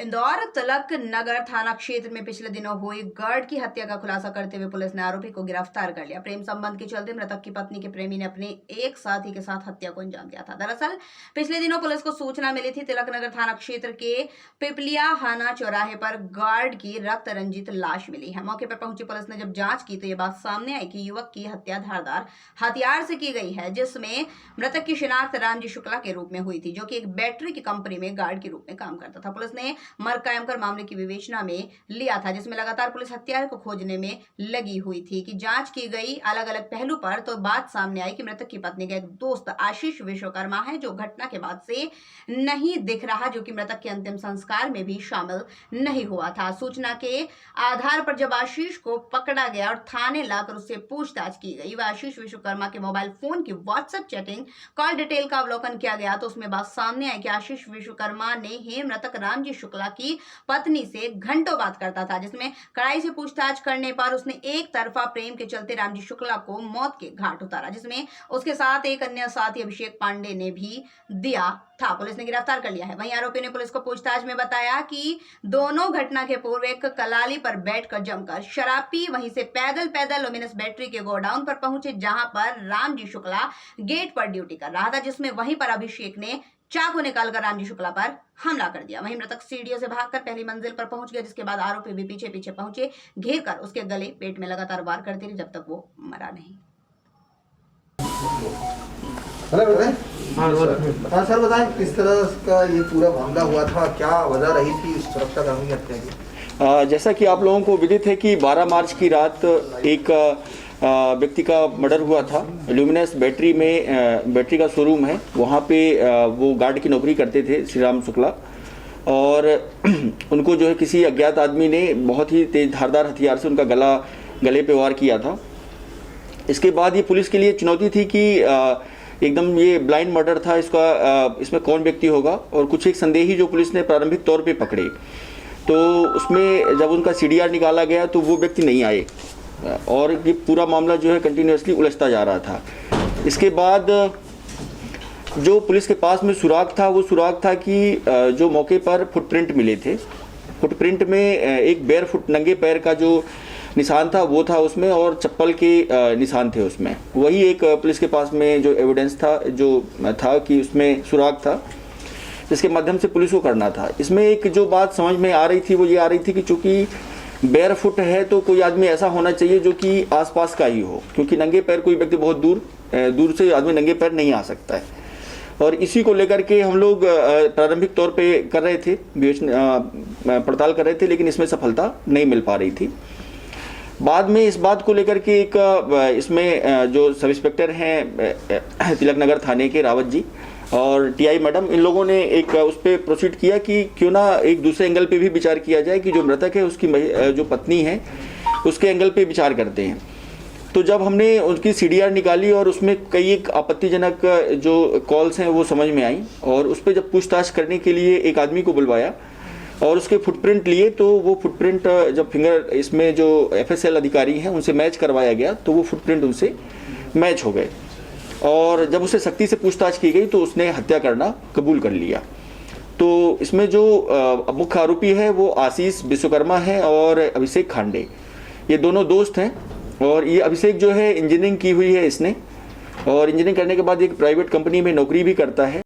इंदौर तिलक नगर थाना क्षेत्र में पिछले दिनों हुई गार्ड की हत्या का खुलासा करते हुए पुलिस ने आरोपी को गिरफ्तार कर लिया। प्रेम संबंध के चलते मृतक की पत्नी के प्रेमी ने अपने एक साथी के साथ हत्या को अंजाम दिया था। दरअसल पिछले दिनों पुलिस को सूचना मिली थी तिलक नगर थाना क्षेत्र के पिपलिया हाना चौराहे पर गार्ड की रक्त रंजित लाश मिली है। मौके पर पहुंची पुलिस ने जब जांच की तो ये बात सामने आई कि युवक की हत्या धारदार हथियार से की गई है, जिसमें मृतक की शिनाख्त रामजी शुक्ला के रूप में हुई थी, जो कि एक बैटरी की कंपनी में गार्ड के रूप में काम करता था। पुलिस ने मर्ग कायम कर मामले की विवेचना में लिया था, जिसमें लगातार पुलिस हत्यारे को खोजने में लगी हुई थी कि जांच की गई अलग अलग पहलू पर। तो बात सामने आई कि मृतक की पत्नी का एक दोस्त आशीष विश्वकर्मा है, जो घटना के बाद से नहीं दिख रहा, जो कि मृतक के अंतिम संस्कार में भी शामिल नहीं हुआ था। सूचना के आधार पर जब आशीष को पकड़ा गया और थाने लाकर उससे पूछताछ की गई, वह आशीष विश्वकर्मा के मोबाइल फोन की व्हाट्सएप चैटिंग कॉल डिटेल का अवलोकन किया गया तो उसमें बात सामने आई कि आशीष विश्वकर्मा ने ही मृतक रामजी शुक्ला की पत्नी से घंटों बात करता था, जिसमें कड़ाई से पूछताछ करने पर उसने एक तरफा प्रेम के चलते रामजी शुक्ला को मौत के घाट उतारा, जिसमें उसके साथ एक अन्य साथी अभिषेक पांडे ने भी दिया था। पुलिस ने गिरफ्तार कर लिया है। वहीं आरोपी ने पुलिस को पूछताछ में बताया कि दोनों घटना के पूर्व एक कलाली पर बैठकर जमकर शराब पी, वहीं से पैदल लुमिनस बैटरी के गोडाउन पर पहुंचे, जहां पर रामजी शुक्ला गेट पर ड्यूटी कर रहा था, जिसमें वहीं पर अभिषेक ने चाकू निकालकर रामजी शुक्ला पर हमला कर दिया। वहीं मृतक सीढ़ियों से भागकर पहली मंजिल पर पहुंच गया, जिसके बाद आरोपी भी पीछे पीछे पहुंचे, घेर कर उसके गले पेट में लगातार वार करते रहे जब तक वो मरा नहीं। सर बताएं किस तरह का ये पूरा मामला हुआ था, क्या वजह रही थी इस सुरक्षा कर्मी की हत्या की? जैसा कि आप लोगों को विदित है कि 12 मार्च की रात एक व्यक्ति का मर्डर हुआ था। ल्यूमिनस बैटरी में बैटरी का शोरूम है, वहाँ पे वो गार्ड की नौकरी करते थे श्री राम शुक्ला, और उनको जो है किसी अज्ञात आदमी ने बहुत ही तेज धारदार हथियार से उनका गले पे वार किया था। इसके बाद ये पुलिस के लिए चुनौती थी कि एकदम ये ब्लाइंड मर्डर था, इसमें कौन व्यक्ति होगा, और कुछ एक संदेही जो पुलिस ने प्रारंभिक तौर पे पकड़े, तो उसमें जब उनका CDR निकाला गया तो वो व्यक्ति नहीं आए और ये पूरा मामला जो है कंटिन्यूसली उलझता जा रहा था। इसके बाद जो पुलिस के पास में सुराग था, वो सुराग था कि जो मौके पर फुटप्रिंट मिले थे, फुटप्रिंट में एक बेयरफुट नंगे पैर का जो निशान था वो था उसमें, और चप्पल के निशान थे उसमें। वही एक पुलिस के पास में जो एविडेंस था, जो था कि उसमें सुराग था, जिसके माध्यम से पुलिस को करना था। इसमें एक जो बात समझ में आ रही थी वो ये आ रही थी कि चूंकि बेयरफुट है तो कोई आदमी ऐसा होना चाहिए जो कि आसपास का ही हो, क्योंकि नंगे पैर कोई व्यक्ति बहुत दूर से आदमी नंगे पैर नहीं आ सकता है। और इसी को लेकर के हम लोग प्रारंभिक तौर पे कर रहे थे, पड़ताल कर रहे थे, लेकिन इसमें सफलता नहीं मिल पा रही थी। बाद में इस बात को लेकर के एक इसमें जो सब इंस्पेक्टर हैं तिलक नगर थाने के रावत जी और TI मैडम, इन लोगों ने एक उस पर प्रोसीड किया कि क्यों ना एक दूसरे एंगल पे भी विचार किया जाए कि जो मृतक है उसकी जो पत्नी है उसके एंगल पे विचार करते हैं। तो जब हमने उनकी CDR निकाली और उसमें कई एक आपत्तिजनक जो कॉल्स हैं वो समझ में आई, और उस पर जब पूछताछ करने के लिए एक आदमी को बुलवाया और उसके फुटप्रिंट लिए, तो वो फुटप्रिंट जब फिंगर इसमें जो FSL अधिकारी हैं उनसे मैच करवाया गया तो वो फुटप्रिंट उनसे मैच हो गए, और जब उसे सख्ती से पूछताछ की गई तो उसने हत्या करना कबूल कर लिया। तो इसमें जो मुख्य आरोपी है वो आशीष विश्वकर्मा है और अभिषेक खांडे, ये दोनों दोस्त हैं। और ये अभिषेक जो है इंजीनियरिंग की हुई है इसने, और इंजीनियरिंग करने के बाद एक प्राइवेट कंपनी में नौकरी भी करता है।